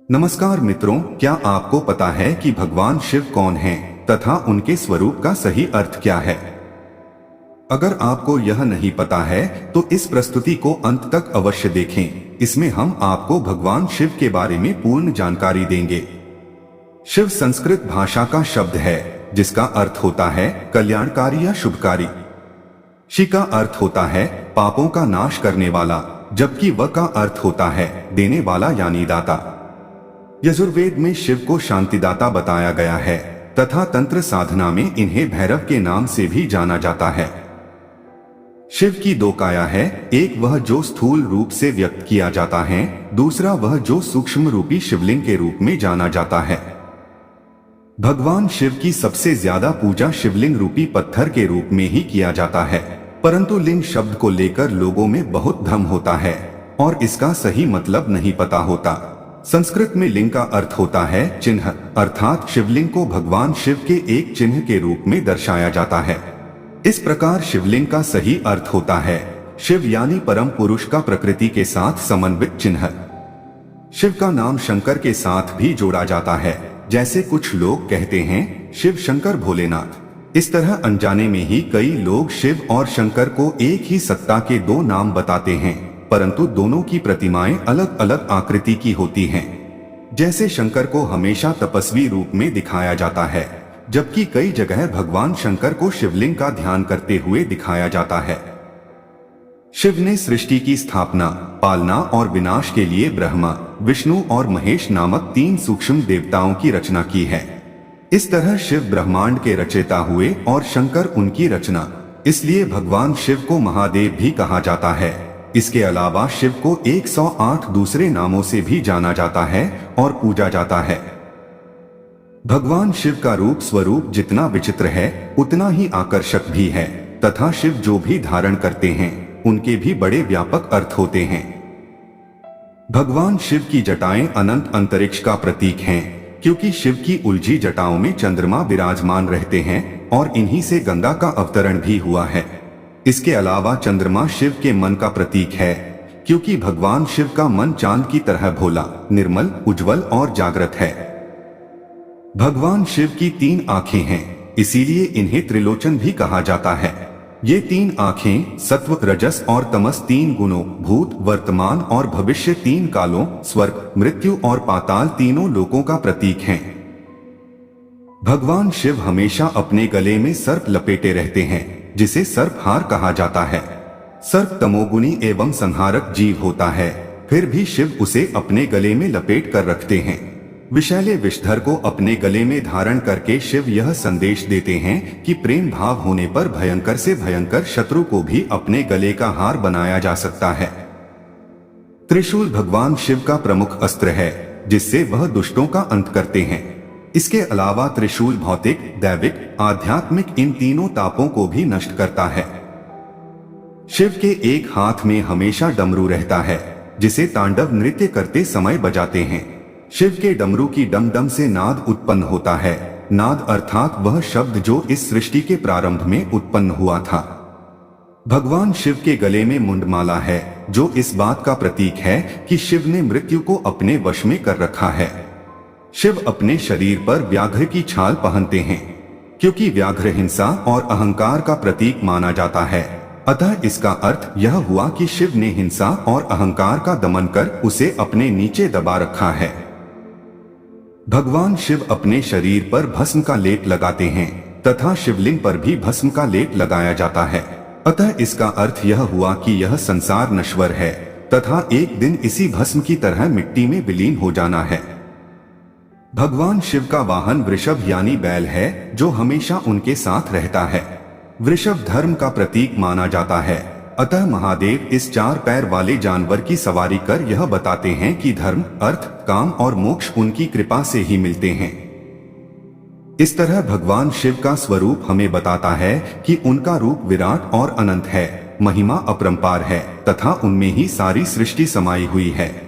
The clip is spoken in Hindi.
नमस्कार मित्रों, क्या आपको पता है कि भगवान शिव कौन हैं तथा उनके स्वरूप का सही अर्थ क्या है? अगर आपको यह नहीं पता है तो इस प्रस्तुति को अंत तक अवश्य देखें। इसमें हम आपको भगवान शिव के बारे में पूर्ण जानकारी देंगे। शिव संस्कृत भाषा का शब्द है जिसका अर्थ होता है कल्याणकारी या शुभकारी। शि का अर्थ होता है पापों का नाश करने वाला, जबकि व का अर्थ होता है देने वाला यानी दाता। यजुर्वेद में शिव को शांतिदाता बताया गया है तथा तंत्र साधना में इन्हें भैरव के नाम से भी जाना जाता है। शिव की दो काया है, एक वह जो स्थूल रूप से व्यक्त किया जाता है, दूसरा वह जो सूक्ष्म रूपी शिवलिंग के रूप में जाना जाता है। भगवान शिव की सबसे ज्यादा पूजा शिवलिंग रूपी पत्थर के रूप में ही किया जाता है, परंतु लिंग शब्द को लेकर लोगों में बहुत भ्रम होता है और इसका सही मतलब नहीं पता होता। संस्कृत में लिंग का अर्थ होता है चिन्ह, अर्थात शिवलिंग को भगवान शिव के एक चिन्ह के रूप में दर्शाया जाता है। इस प्रकार शिवलिंग का सही अर्थ होता है शिव यानी परम पुरुष का प्रकृति के साथ समन्वित चिन्ह। शिव का नाम शंकर के साथ भी जोड़ा जाता है, जैसे कुछ लोग कहते हैं शिव शंकर भोलेनाथ। इस तरह अनजाने में ही कई लोग शिव और शंकर को एक ही सत्ता के दो नाम बताते हैं, परंतु दोनों की प्रतिमाएं अलग अलग आकृति की होती हैं। जैसे शंकर को हमेशा तपस्वी रूप में दिखाया जाता है, जबकि कई जगह भगवान शंकर को शिवलिंग का ध्यान करते हुए दिखाया जाता है। शिव ने सृष्टि की स्थापना, पालना और विनाश के लिए ब्रह्मा, विष्णु और महेश नामक तीन सूक्ष्म देवताओं की रचना की है। इस तरह शिव ब्रह्मांड के रचयिता हुए और शंकर उनकी रचना, इसलिए भगवान शिव को महादेव भी कहा जाता है। इसके अलावा शिव को 108 दूसरे नामों से भी जाना जाता है और पूजा जाता है। भगवान शिव का रूप स्वरूप जितना विचित्र है उतना ही आकर्षक भी है तथा शिव जो भी धारण करते हैं उनके भी बड़े व्यापक अर्थ होते हैं। भगवान शिव की जटाएं अनंत अंतरिक्ष का प्रतीक हैं, क्योंकि शिव की उलझी जटाओं में चंद्रमा विराजमान रहते हैं और इन्हीं से गंगा का अवतरण भी हुआ है। इसके अलावा चंद्रमा शिव के मन का प्रतीक है, क्योंकि भगवान शिव का मन चांद की तरह भोला, निर्मल, उज्जवल और जागृत है। भगवान शिव की तीन आंखें हैं, इसीलिए इन्हें त्रिलोचन भी कहा जाता है। ये तीन आंखें सत्व, रजस और तमस तीन गुणों, भूत, वर्तमान और भविष्य तीन कालों, स्वर्ग, मृत्यु और पाताल तीनों लोकों का प्रतीक हैं। भगवान शिव हमेशा अपने गले में सर्प लपेटे रहते हैं, जिसे सर्पहार कहा जाता है। सर्प तमोगुनी एवं संहारक जीव होता है, फिर भी शिव उसे अपने गले में लपेट कर रखते हैं। विषैले विषधर को अपने गले में धारण करके शिव यह संदेश देते हैं कि प्रेम भाव होने पर भयंकर से भयंकर शत्रु को भी अपने गले का हार बनाया जा सकता है। त्रिशूल भगवान शिव का प्रमुख अस्त्र है, जिससे वह दुष्टों का अंत करते हैं। इसके अलावा त्रिशूल भौतिक, दैविक, आध्यात्मिक इन तीनों तापों को भी नष्ट करता है। शिव के एक हाथ में हमेशा डमरू रहता है, जिसे तांडव नृत्य करते समय बजाते हैं। शिव के डमरू की डम डम से नाद उत्पन्न होता है। नाद अर्थात वह शब्द जो इस सृष्टि के प्रारंभ में उत्पन्न हुआ था। भगवान शिव के गले में मुंडमाला है, जो इस बात का प्रतीक है कि शिव ने मृत्यु को अपने वश में कर रखा है। शिव अपने शरीर पर व्याघ्र की छाल पहनते हैं, क्योंकि व्याघ्र हिंसा और अहंकार का प्रतीक माना जाता है। अतः इसका अर्थ यह हुआ कि शिव ने हिंसा और अहंकार का दमन कर उसे अपने नीचे दबा रखा है। भगवान शिव अपने शरीर पर भस्म का लेप लगाते हैं तथा शिवलिंग पर भी भस्म का लेप लगाया जाता है। अतः इसका अर्थ यह हुआ कि यह संसार नश्वर है तथा एक दिन इसी भस्म की तरह मिट्टी में विलीन हो जाना है। भगवान शिव का वाहन वृषभ यानी बैल है, जो हमेशा उनके साथ रहता है। वृषभ धर्म का प्रतीक माना जाता है, अतः महादेव इस चार पैर वाले जानवर की सवारी कर यह बताते हैं कि धर्म, अर्थ, काम और मोक्ष उनकी कृपा से ही मिलते हैं। इस तरह भगवान शिव का स्वरूप हमें बताता है कि उनका रूप विराट और अनंत है, महिमा अपरंपार है तथा उनमें ही सारी सृष्टि समाई हुई है।